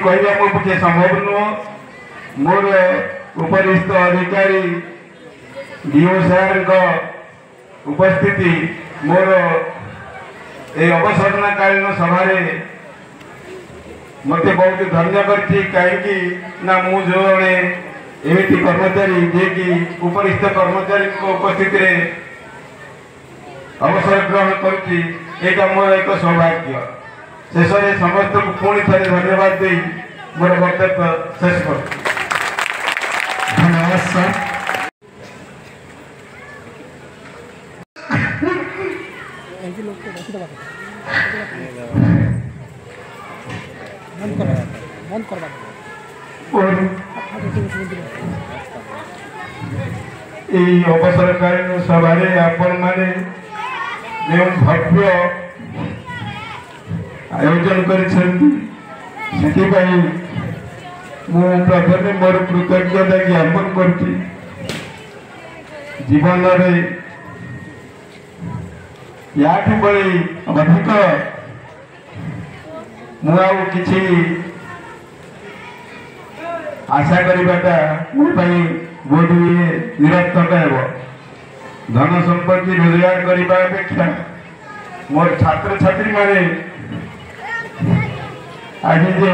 कहवा मो पक्षे संभव नुह मोर उपरिस्थ अधिकारी डीओ सार उपस्थिति मोर ए अवसरकालीन सभा मत बहुत धन्य कहीं मु जो एमती कर्मचारी जे कि उपरिस्थ कर्मचारी उपस्थिति अवसर ग्रहण करा मोर एक सौभाग्य। शेष में समस्त को पुणी थे धन्यवाद दे मोर वक्तव्य शेष कर। धन्यवाद सर। अवसरकालीन सभा आपण मैंने जो भव्य आयोजन कर प्रथम मोर कृतज्ञता ज्ञापन कर जीवन या बड़ी अधिक मुझे आशा करवाटा मोपाई बहुत निरर्थक है। धन संपत्ति रोजगार करने अपेक्षा मोर छात्र छात्री माने आज जो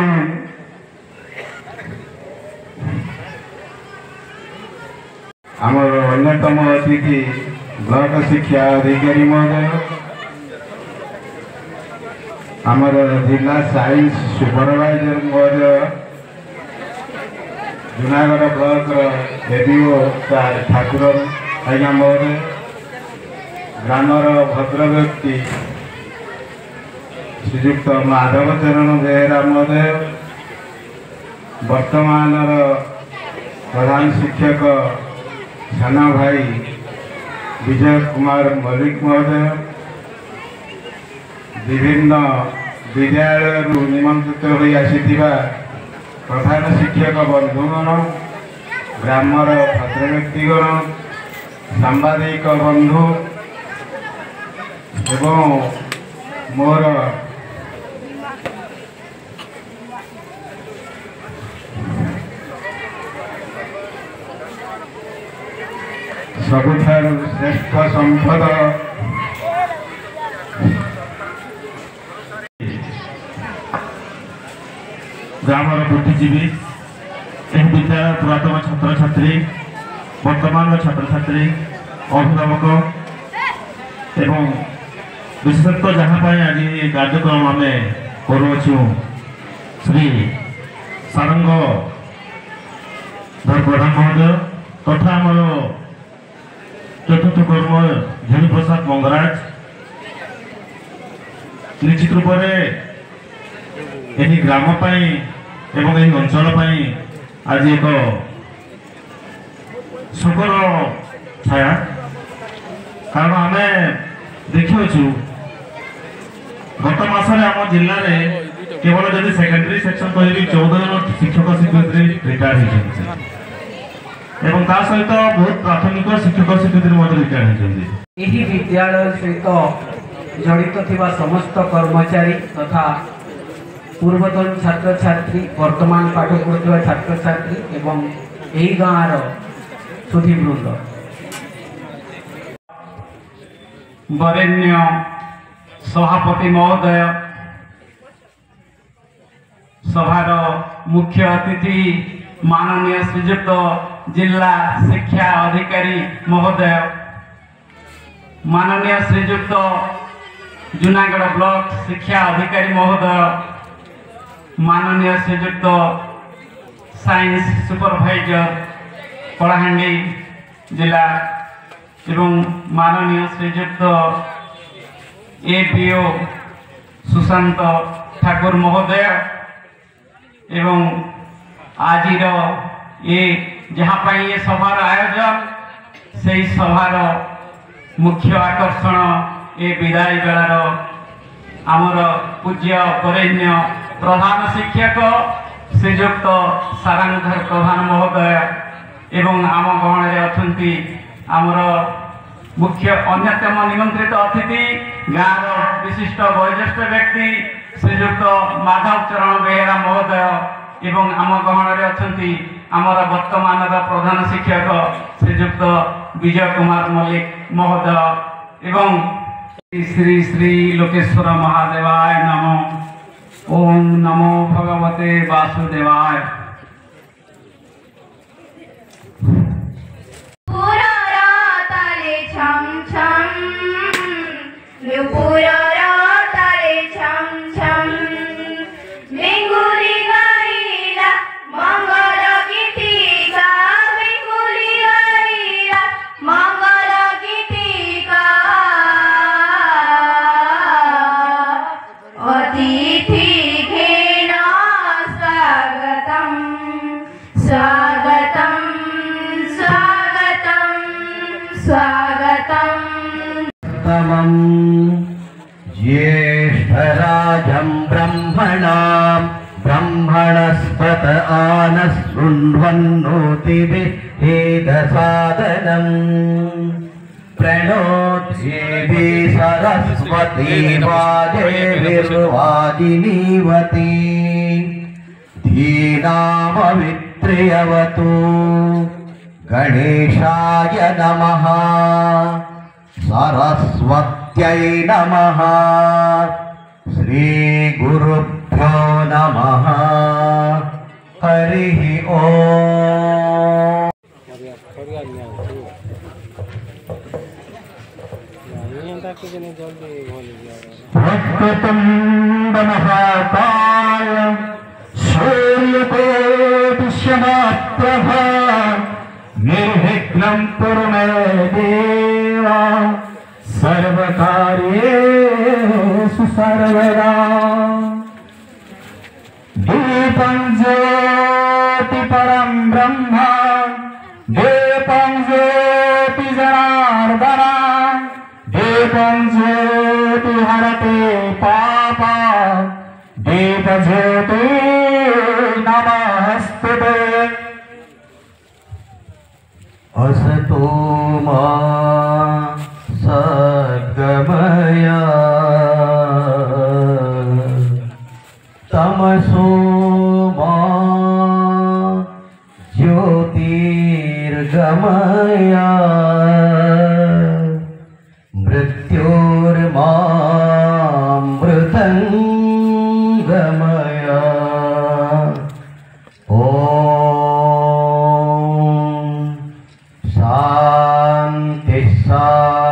आमर अन्यतम अतिथि ब्लॉक शिक्षा अधिकारी महोदय आमर जिला साइंस सुपरवाइजर महोदय जूनागढ़ ब्लॉक एडीओ ठाकुर आज्ञा महोदय ग्रामर भद्र व्यक्ति श्रीयुक्त माधव चरण बेहरा महोदय वर्तमान प्रधान शिक्षक साना भाई विजय कुमार मल्लिक महोदय विभिन्न विद्यालय निमंत्रित हो आसीथिबा प्रधान शिक्षक बंधुगण ग्रामर भद्र व्यक्तिगण सांबादिक बंधु एवं मोर सबुठार श्रेष्ठ संपद ग्रामर बुद्धिजीवी विद्यालय पुरातन छात्र छात्री वर्तमान छात्र छात्री अभिभावक एवं विशेषतः जहाँ आज ये कार्यक्रम आम करुचु श्री सारंग प्रधान महोदय तथा आमर चतुर्थ कर्म धेनु प्रसाद मंगराज निश्चित रूप से ग्राम एवं यही अंचल आज एक सुखर छाया कारण आम देखु गत मसरे आम जिले में केवल जब सेकेंडरी सेक्शन कह 14 जन शिक्षक शिक्षयित्री रिटायर होती सहित बहुत प्राथमिक शिक्षक शिक्षयित्री रिटायर होती। विद्यालय सहित जड़ित थिबा समस्त कर्मचारी तथा पूर्वतन छात्र छात्री वर्तमान पाठ पढ़ुवा छात्र छात्री एवं यही गाँव सुधीवृंद वरेण्य सभापति महोदय सभार मुख्य अतिथि माननीय श्रीयुक्त जिला शिक्षा अधिकारी महोदय माननीय श्रीयुक्त जूनागढ़ ब्लॉक शिक्षा अधिकारी महोदय माननीय श्रीयुक्त साइंस सुपरवाइजर कलाहांडी जिला एवं माननीय श्रीयुक्त एपीओ सुशांत ठाकुर महोदय एवं आज ये जहाँ ये सभार आयोजन से सभार मुख्य आकर्षण ए विदाय बेलार आमर पूज्य वरेण्य प्रधान शिक्षक श्रीयुक्त सारंगधर प्रधान महोदय एवं आम गहण अच्छी आमर मुख्य अन्यतम निमंत्रित अतिथि गाँव विशिष्ट वयोज्येष्ठ व्यक्ति श्रीजुक्त माधव चरण बेहेरा महोदय एवं आम गहन अच्छा आमर वर्तमान प्रधान शिक्षक श्रीजुक्त विजय कुमार मल्लिक महोदय एवं श्री श्री लोकेश्वर महादेवाय नमो। ओम नमो भगवते वासुदेवाय। ज्येष्ठराजं ब्रह्मणस्पत आनशृण्वन्नोतिभिः प्रणो देवी सरस्वती वाजेभिर्वाजिनीवती धीनामवित्र्यवतु गणेशाय नमः सरस्वत्यै नमः श्रीगुरुभ्यो नमः हरिः ओम्। वक्रतुण्ड महाकाय सूर्यकोटिसमप्रभा निर्विघ्नं कुरु मे देव सर्वकार्येषु सर्वदा। दीपं ज्योति परं ब्रह्म दीपं ज्योति जनार्दन दीपं ज्योति हरते पापा दीप ज्योति नमस्तुते। असतो मा सद्गमय तमसो मा ज्योतिर्गमय मृत्योर्मामृतङ्गमय। ॐ। शान्ति शान्ति